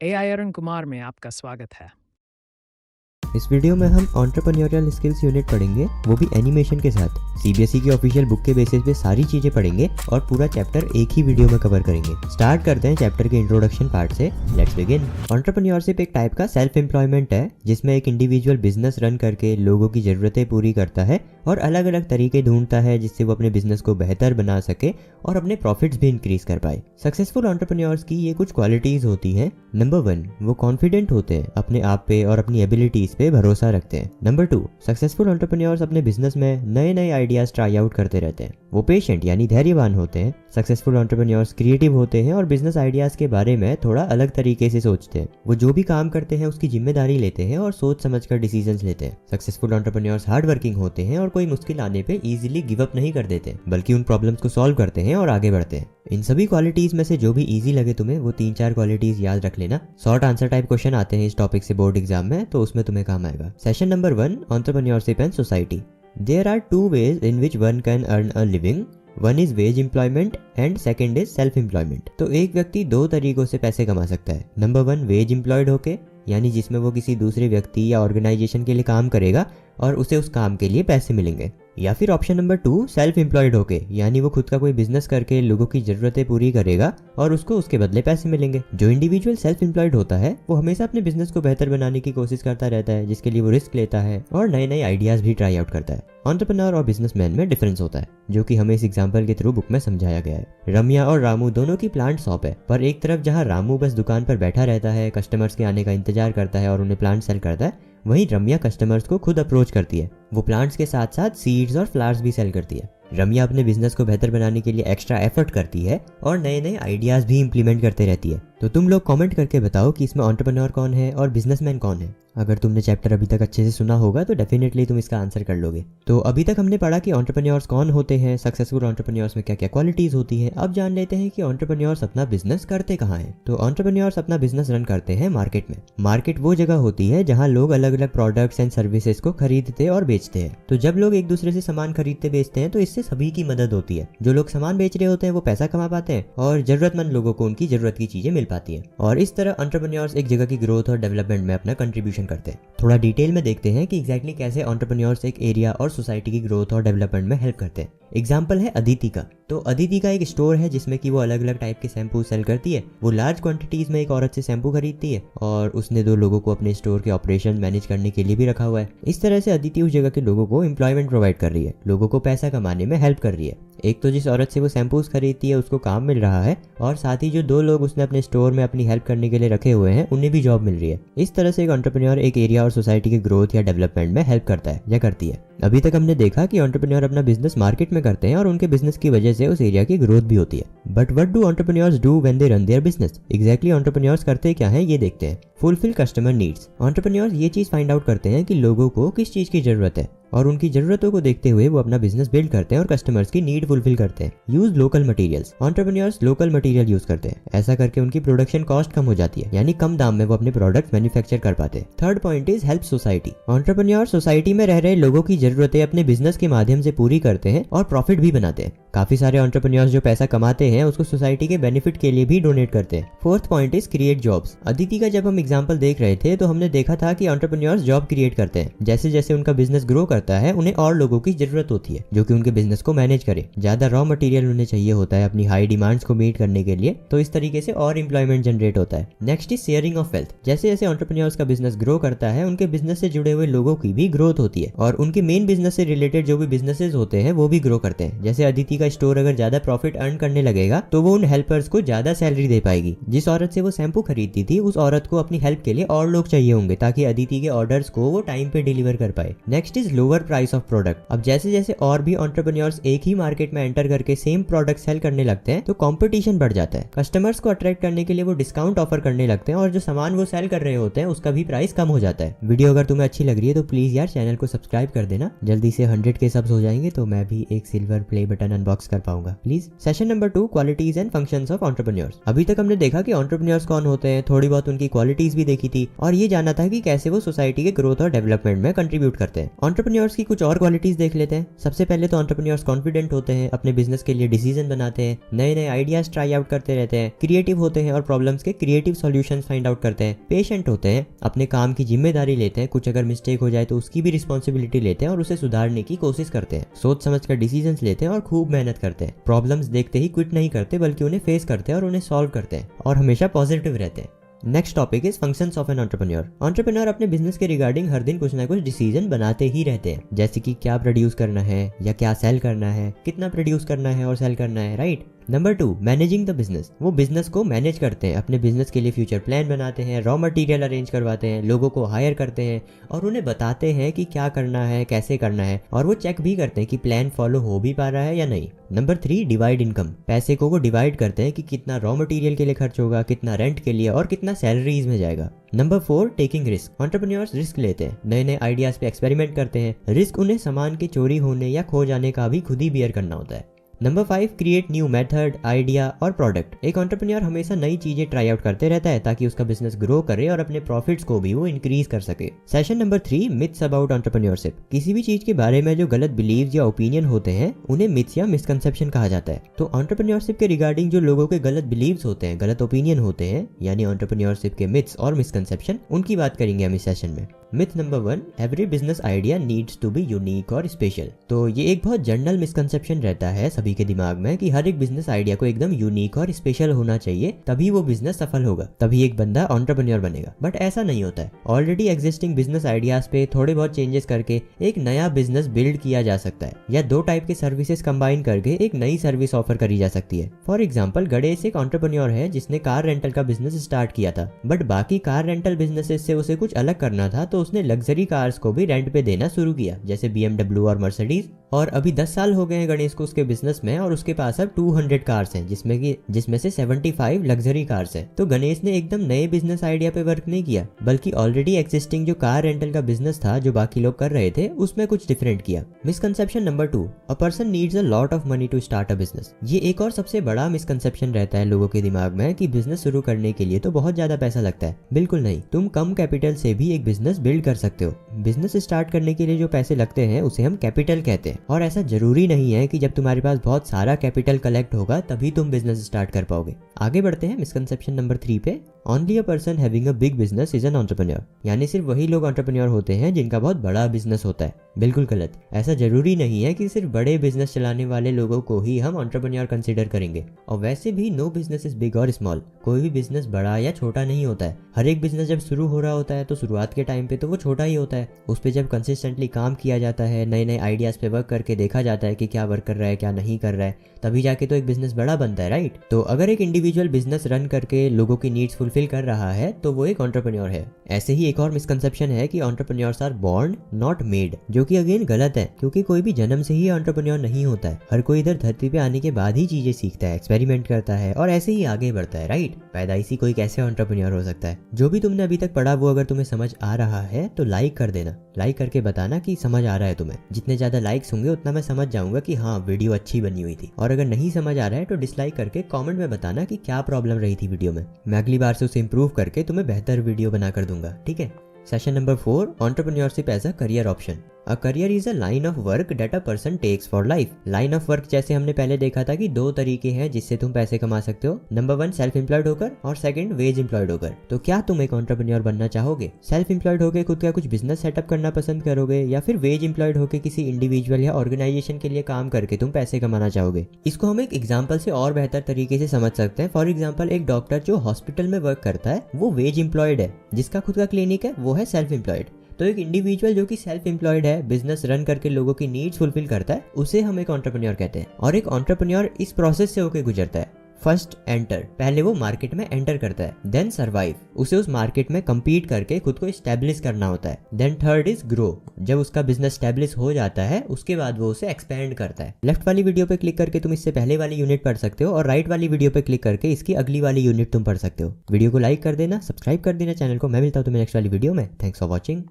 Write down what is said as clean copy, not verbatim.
AI Arun Kumar में आपका स्वागत है। इस वीडियो में हम एंटरप्रेन्योरियल स्किल्स यूनिट पढ़ेंगे, वो भी एनिमेशन के साथ। सीबीएसई की ऑफिशियल बुक के बेसिस पे सारी चीजें पढ़ेंगे और पूरा चैप्टर एक ही वीडियो में कवर करेंगे। स्टार्ट करते हैं चैप्टर के इंट्रोडक्शन पार्ट से। Let's begin. एंटरप्रेन्योरशिप एक टाइप का सेल्फ एम्प्लॉयमेंट है जिसमें एक इंडिविजुअल बिजनेस रन करके लोगों की जरूरतें पूरी करता है और अलग अलग तरीके ढूंढता है जिससे वो अपने बिजनेस को बेहतर बना सके और अपने प्रॉफिट्स भी इंक्रीज कर पाए। सक्सेसफुल एंटरप्रेन्योर्स की ये कुछ क्वालिटीज होती हैं। नंबर 1, वो कॉन्फिडेंट होते हैं, अपने आप पे और अपनी एबिलिटीज पे भरोसा रखते हैं। नंबर 2, सक्सेसफुल एंटरप्रेन्योर्स अपने बिजनेस में नए नए आइडियाज ट्राई आउट करते रहते हैं। वो पेशेंट यानी धैर्यवान होते हैं। सक्सेसफुल एंटरप्रेन्योर्स क्रिएटिव होते हैं और बिजनेस आइडियाज के बारे में थोड़ा अलग तरीके से सोचते हैं। वो जो भी काम करते हैं उसकी जिम्मेदारी लेते हैं और सोच समझकर डिसीजंस लेते हैं। सक्सेसफुल एंटरप्रेन्योर्स हार्ड वर्किंग होते हैं और कोई मुश्किल आने पे इजीली गिव अप नहीं कर देते, बल्कि उन प्रॉब्लम्स को सॉल्व करते हैं और आगे बढ़ते हैं। इन सभी क्वालिटीज में से जो भी इजी लगे तुम्हें वो 3-4 क्वालिटीज याद रख लेना। शॉर्ट आंसर टाइप क्वेश्चन आते हैं इस टॉपिक से बोर्ड एग्जाम में, तो उसमें तुम्हें काम आएगा। Session number 1, entrepreneurship and society. There are 2 ways in which one can earn a living. One is wage employment and second is self employment. तो एक व्यक्ति 2 तरीकों से पैसे कमा सकता है। नंबर 1, वेज एम्प्लॉयड होके, यानी जिसमें वो किसी दूसरे व्यक्ति या ऑर्गेनाइजेशन के लिए काम करेगा और उसे उस काम के लिए पैसे मिलेंगे। या फिर ऑप्शन नंबर 2, सेल्फ एम्प्लॉयड होके, यानी वो खुद का कोई बिजनेस करके लोगों की जरूरतें पूरी करेगा और उसको उसके बदले पैसे मिलेंगे। जो इंडिविजुअल सेल्फ एम्प्लॉयड होता है वो हमेशा अपने बिजनेस को बेहतर बनाने की कोशिश करता रहता है, जिसके लिए वो रिस्क लेता है और नए नए आइडियाज भी ट्राई आउट करता है। एंटरप्रेन्योर और बिजनेसमैन में डिफरेंस होता है, जो कि हमें इस एग्जांपल के थ्रू बुक में समझाया गया है। रम्या और रामू दोनों की प्लांट शॉप है, पर एक तरफ जहां रामू बस दुकान पर बैठा रहता है, कस्टमर्स के आने का इंतजार करता है और उन्हें प्लांट सेल करता है, वहीं रम्या कस्टमर्स को खुद अप्रोच करती है। वो प्लांट्स के साथ साथ सीड्स और फ्लावर्स भी सेल करती है। रम्या अपने बिजनेस को बेहतर बनाने के लिए एक्स्ट्रा एफर्ट करती है और नए नए आइडियाज भी इंप्लीमेंट करते रहती है। तो तुम लोग कमेंट करके बताओ कि इसमें एंटरप्रेन्योर कौन है और बिजनेसमैन कौन है। अगर तुमने चैप्टर अभी तक अच्छे से सुना होगा तो डेफिनेटली तुम इसका आंसर कर लोगे। तो अभी तक हमने पढ़ा कि एंटरप्रेन्योर्स कौन होते हैं, सक्सेसफुल एंटरप्रेन्योर्स में क्या क्या क्वालिटीज होती है। अब जान लेते हैं कि एंटरप्रेन्योर्स अपना बिजनेस करते कहाँ हैं। तो एंटरप्रेन्योर्स अपना बिजनेस रन करते हैं मार्केट में। मार्केट वो जगह होती है जहाँ लोग अलग अलग प्रोडक्ट्स एंड सर्विसेज को खरीदते और बेचते हैं। तो जब लोग एक दूसरे से सामान खरीदते बेचते हैं तो इससे सभी की मदद होती है। जो लोग सामान बेच रहे होते हैं वो पैसा कमा पाते हैं और जरूरतमंद लोगों को उनकी जरूरत की चीजें मिल पाती है। और इस तरह एंटरप्रेन्योर्स एक जगह की ग्रोथ और डेवलपमेंट में अपना कंट्रीब्यूशन करते हैं। थोड़ा डिटेल में देखते हैं कि एग्जैक्टली कैसे एंटरप्रेन्योर्स एक एरिया और सोसाइटी की ग्रोथ और डेवलपमेंट में हेल्प करते हैं। एग्जाम्पल है अदिति का। तो अदिति का एक स्टोर है जिसमें कि वो अलग अलग टाइप के शैम्पू सेल करती है। वो लार्ज क्वांटिटीज में एक औरत से शैम्पू खरीदती है और उसने 2 लोगों को अपने स्टोर के ऑपरेशन मैनेज करने के लिए भी रखा हुआ है। इस तरह से अदिति उस जगह के लोगों को एम्प्लॉयमेंट प्रोवाइड कर रही है, लोगों को पैसा कमाने में हेल्प कर रही है। एक तो जिस औरत से वो शैम्पूज खरीदती है उसको काम मिल रहा है और साथ ही जो 2 लोग उसने अपने स्टोर में अपनी हेल्प करने के लिए रखे हुए हैं उन्हें भी जॉब मिल रही है। इस तरह से एक एंटरप्रेन्योर एक एरिया और सोसाइटी की ग्रोथ या डेवलपमेंट में हेल्प करता है या करती है। अभी तक हमने देखा कि एंटरप्रेन्योर अपना बिजनेस मार्केट में करते हैं और उनके बिजनेस की वजह से उस एरिया की ग्रोथ भी होती है। But what do entrepreneurs do when they run their business? Exactly entrepreneurs करते क्या है ये देखते हैं। Fulfil customer needs. एंटरप्रेन्योर्स ये चीज फाइंड आउट करते हैं कि लोगों को किस चीज की जरूरत है और उनकी जरूरतों को देखते हुए वो अपना बिजनेस बिल्ड करते हैं और कस्टमर्स की नीड फुलफिल करते हैं। Use local materials. Entrepreneurs local material use करते हैं। ऐसा करके उनकी प्रोडक्शन कॉस्ट कम हो जाती है, यानी कम दाम में वो अपने प्रोडक्ट मैन्युफैक्चर कर पाते हैं। Third point is help society. Entrepreneur society में रह रहे लोगों की जरूरतें अपने बिजनेस के माध्यम से पूरी करते हैं और प्रॉफिट भी बनाते हैं। काफी सारे एंटरप्रेन्योर्स जो पैसा कमाते हैं उसको सोसाइटी के बेनिफिट के लिए भी डोनेट करते हैं। Fourth point is create jobs. Aditi का जब हम एग्जांपल देख रहे थे तो हमने देखा था कि एंटरप्रेन्योर्स जॉब क्रिएट करते हैं। जैसे जैसे उनका बिजनेस ग्रो करता है उन्हें और लोगों की जरूरत होती है जो कि उनके बिजनेस को मैनेज करे। ज्यादा रॉ मटेरियल उन्हें चाहिए होता है अपनी हाई डिमांड्स को मीट करने के लिए, तो इस तरीके से और एम्प्लॉयमेंट जनरेट होता है। Next is sharing of wealth. जैसे जैसे एंटरप्रेन्योर्स का बिजनेस ग्रो करता है उनके बिजनेस से जुड़े हुए लोगों की भी ग्रोथ होती है और उनके मेन बिजनेस से रिलेटेड जो भी बिजनेसेस होते हैं वो भी ग्रो करते हैं। जैसे अदिति का स्टोर अगर ज्यादा प्रॉफिट अर्न करने लगेगा तो वो उन हेल्पर्स को ज्यादा सैलरी दे पाएगी। जिस औरत से वो शैम्पू खरीदती थी उस औरत को अपनी हेल्प के लिए और लोग चाहिए होंगे ताकि अदिति के ऑर्डर्स को वो टाइम पे डिलीवर कर पाए। Next is lower price of product. अब जैसे जैसे और भी एंटरप्रेन्योर्स एक ही मार्केट में एंटर करके सेम प्रोडक्ट सेल करने लगते हैं तो कंपटीशन बढ़ जाता है। कस्टमर्स को अट्रैक्ट करने के लिए वो डिस्काउंट ऑफर करने लगते हैं और जो सामान वो सेल कर रहे होते हैं उसका भी प्राइस कम हो जाता है। वीडियो अगर तुम्हें अच्छी लग रही है तो प्लीज यार चैनल को सब्सक्राइब कर देना। जल्दी से 100 के सब्स हो जाएंगे तो मैं भी एक सिल्वर प्ले बटन अनबॉक्स कर पाऊंगा please. Session number 2, qualities and functions of entrepreneurs. अभी तक हमने देखा कि एंटरप्रेन्योर्स कौन होते हैं, थोड़ी बहुत उनकी क्वालिटीज भी देखी थी और ये जाना था कि कैसे वो सोसाइटी के ग्रोथ और डेवलपमेंट में कंट्रीब्यूट करते हैं। एंटरप्रेन्योर एंटरप्रेन्योर्स की कुछ और क्वालिटीज देख लेते हैं। सबसे पहले तो एंटरप्रेन्योर्स कॉन्फिडेंट होते हैं, अपने बिजनेस के लिए डिसीजन बनाते हैं, नए नए आइडियाज ट्राई आउट करते रहते हैं, क्रिएटिव होते हैं और प्रॉब्लम्स के क्रिएटिव सॉल्यूशंस फाइंड आउट करते हैं, पेशेंट होते हैं, अपने काम की जिम्मेदारी लेते हैं, कुछ अगर मिस्टेक हो जाए तो उसकी भी रिस्पॉन्सिबिलिटी लेते हैं और उसे सुधारने की कोशिश करते हैं, सोच समझ कर डिसीजंस लेते हैं और खूब मेहनत करते हैं, प्रॉब्लम्स देखते ही क्विट नहीं करते बल्कि उन्हें फेस करते हैं और उन्हें सॉल्व करते हैं और हमेशा पॉजिटिव रहते हैं। Next topic is functions of an entrepreneur. Entrepreneur अपने बिजनेस के रिगार्डिंग हर दिन कुछ ना कुछ डिसीजन बनाते ही रहते हैं, जैसे कि क्या प्रोड्यूस करना है या क्या सेल करना है, कितना प्रोड्यूस करना है और सेल करना है, right. Number 2, managing the business. वो बिजनेस को मैनेज करते हैं, अपने बिजनेस के लिए फ्यूचर प्लान बनाते हैं, रॉ मटेरियल अरेंज करवाते हैं, लोगों को हायर करते हैं और उन्हें बताते हैं कि क्या करना है, कैसे करना है, और वो चेक भी करते हैं कि प्लान फॉलो हो भी पा रहा है या नहीं। Number 3, divide income. पैसे को वो डिवाइड करते हैं कि कितना रॉ मटेरियल के लिए खर्च होगा, कितना रेंट के लिए और कितना सैलरीज में जाएगा। Number 4, taking risk. Entrepreneurs risk लेते हैं, नए नए आइडियाज पे एक्सपेरिमेंट करते हैं। रिस्क उन्हें सामान के चोरी होने या खो जाने का भी खुद ही बियर करना होता है। Number 5, create new method, idea और प्रोडक्ट। एक एंटरप्रेन्योर हमेशा नई चीजें ट्राई आउट करते रहता है ताकि उसका बिजनेस ग्रो करे और अपने प्रॉफिट्स को भी वो इंक्रीज कर सके। Session number 3, myths about entrepreneurship. किसी भी चीज के बारे में जो गलत बिलीव्स या ओपिनियन होते हैं उन्हें मिथ्स या मिसकंसेप्शन कहा जाता है। तो एंटरप्रेन्योरशिप के रिगार्डिंग जो लोगों के गलत बिलीव्स होते हैं, गलत ओपिनियन होते हैं, यानी एंटरप्रेन्योरशिप के मिथ्स और मिसकंसेप्शन, उनकी बात करेंगे हम इस सेशन में। Myth number 1, every business idea needs to be unique और स्पेशल। तो ये एक बहुत जनरल मिसकंसेप्शन रहता है सभी के दिमाग में कि हर एक बिजनेस आइडिया को एकदम यूनिक और स्पेशल होना चाहिए, तभी वो बिजनेस सफल होगा, तभी एक बंदा एंटरप्रेन्योर बनेगा। बट ऐसा नहीं होता है। ऑलरेडी एग्जिस्टिंग बिजनेस आइडियाज पे थोड़े बहुत चेंजेस करके एक नया बिजनेस बिल्ड किया जा सकता है, या 2 टाइप के सर्विसेज कंबाइन करके एक नई सर्विस ऑफर करी जा सकती है। फॉर एग्जाम्पल, गणेश एक एंटरप्रेन्योर है जिसने कार रेंटल का बिजनेस स्टार्ट किया था, बट बाकी कार रेंटल बिजनेसेस से उसे कुछ अलग करना था, तो उसने लग्जरी कार्स को भी रेंट पे देना शुरू किया, जैसे BMW और मर्सिडीज। और अभी 10 साल हो गए हैं गणेश को उसके बिजनेस में, और उसके पास अब 200 कार्स हैं, जिसमें से 75 लग्जरी कार्स हैं। तो गणेश ने एकदम नए बिजनेस आइडिया पे वर्क नहीं किया, बल्कि ऑलरेडी एक्सिस्टिंग जो कार रेंटल का बिजनेस था जो बाकी लोग कर रहे थे उसमें कुछ डिफरेंट किया। Misconception number 2, a person needs a lot of money to start a business. ये एक और सबसे बड़ा मिसकंसेप्शन रहता है लोगों के दिमाग में कि बिजनेस शुरू करने के लिए तो बहुत ज्यादा पैसा लगता है। बिल्कुल नहीं, तुम कम कैपिटल से भी एक बिजनेस बिल्ड कर सकते हो। बिजनेस स्टार्ट करने के लिए जो पैसे लगते हैं उसे हम कैपिटल कहते हैं, और ऐसा जरूरी नहीं है कि जब तुम्हारे पास बहुत सारा कैपिटल कलेक्ट होगा तभी तुम बिजनेस स्टार्ट कर पाओगे। आगे बढ़ते हैं मिसकंसेप्शन नंबर 3 पे। Only a person having a big business is an entrepreneur. यानी सिर्फ वही लोग एंटरप्रेन्योर होते हैं जिनका बहुत बड़ा बिजनेस होता है। बिल्कुल गलत। ऐसा जरूरी नहीं है कि सिर्फ बड़े बिजनेस चलाने वाले लोगों को ही हम एंटरप्रेन्योर कंसीडर करेंगे। और वैसे भी नो बिजनेस इज बिग और स्मॉल। कोई भी बिजनेस बड़ा या छोटा नहीं होता है। हर एक बिजनेस जब शुरू हो रहा होता है तो शुरुआत के टाइम पे तो वो छोटा ही होता है। उस पर जब कंसिस्टेंटली काम किया जाता है, नए नए आइडियाज पे वर्क करके देखा जाता है कि क्या वर्क कर रहा है क्या नहीं कर रहा है, तभी जाके तो एक बिजनेस बड़ा बनता है, राइट। तो अगर एक इंडिविजुअल बिजनेस रन करके लोगों की नीड्स फुलफिल कर रहा है तो वो एक एंटरप्रेन्योर है। ऐसे ही एक और मिसकंसेप्शन है कि entrepreneurs are born not made, जो कि अगेन गलत है, क्योंकि कोई भी जन्म से ही एंटरप्रेन्योर नहीं होता है। हर कोई इधर धरती पे आने के बाद ही चीजें सीखता है, एक्सपेरिमेंट करता है और ऐसे ही आगे बढ़ता है, राइट। पैदाइशी कोई कैसे एंटरप्रेन्योर हो सकता है। जो भी तुमने अभी तक पढ़ा वो अगर तुम्हें समझ आ रहा है तो लाइक कर देना, लाइक करके बताना कि समझ आ रहा है तुम्हें। जितने ज्यादा लाइक्स होंगे उतना मैं समझ जाऊंगा कि हाँ वीडियो अच्छी बनी हुई थी। और अगर नहीं समझ आ रहा है तो डिसलाइक करके कमेंट में बताना कि क्या प्रॉब्लम रही थी वीडियो में। मैं अगली बार से उसे इंप्रूव करके तुम्हें बेहतर वीडियो बना कर दूंगा, ठीक है। Session number 4, entrepreneurship as a career option. A career is a line of work that a person takes for life. Line of work जैसे हमने पहले देखा था कि 2 तरीके हैं जिससे तुम पैसे कमा सकते हो। नंबर 1 सेल्फ एम्प्लॉयड होकर और सेकंड वेज एम्प्लॉयड होकर। तो क्या तुम एक एंटरप्रेन्योर बनना चाहोगे? सेल्फ एम्प्लॉयड होकर खुद का कुछ बिजनेस सेटअप करना पसंद करोगे, या फिर वेज एम्प्लॉयड होकर किसी इंडिविजुअल या ऑर्गेनाइजेशन के लिए काम करके तुम पैसे कमाना चाहोगे? इसको हम एक एग्जाम्पल से और बेहतर तरीके से समझ सकते हैं। फॉर एग्जाम्पल, एक डॉक्टर जो हॉस्पिटल में वर्क करता है वो वेज एम्प्लॉयड है, जिसका खुद का क्लिनिक है वो है सेल्फ एम्प्लॉयड। तो एक इंडिविजुअल जो कि सेल्फ एम्प्लॉयड है, बिजनेस रन करके लोगों की नीड्स फुलफिल करता है, उसे हम एक एंटरप्रेन्योर कहते हैं। और एक एंटरप्रेन्योर इस प्रोसेस से होकर गुजरता है। फर्स्ट एंटर, पहले वो मार्केट में एंटर करता है। देन सर्वाइव, उसे उस मार्केट में compete करके खुद को एस्टेब्लिश करना होता है। देन थर्ड इज ग्रो, जब उसका बिजनेस एस्टेब्लिश हो जाता है उसके बाद वो उसे एक्सपेंड करता है। लेफ्ट वाली वीडियो पे क्लिक करके तुम इससे पहले वाली यूनिट पढ़ सकते हो, और राइट वाली वीडियो पे क्लिक करके इसकी अगली वाली यूनिट तुम पढ़ सकते हो। वीडियो को लाइक कर देना, सब्सक्राइब कर देना चैनल को। मैं मिलता हूँ तुम्हें नेक्स्ट वाली वीडियो में। Thanks for watching.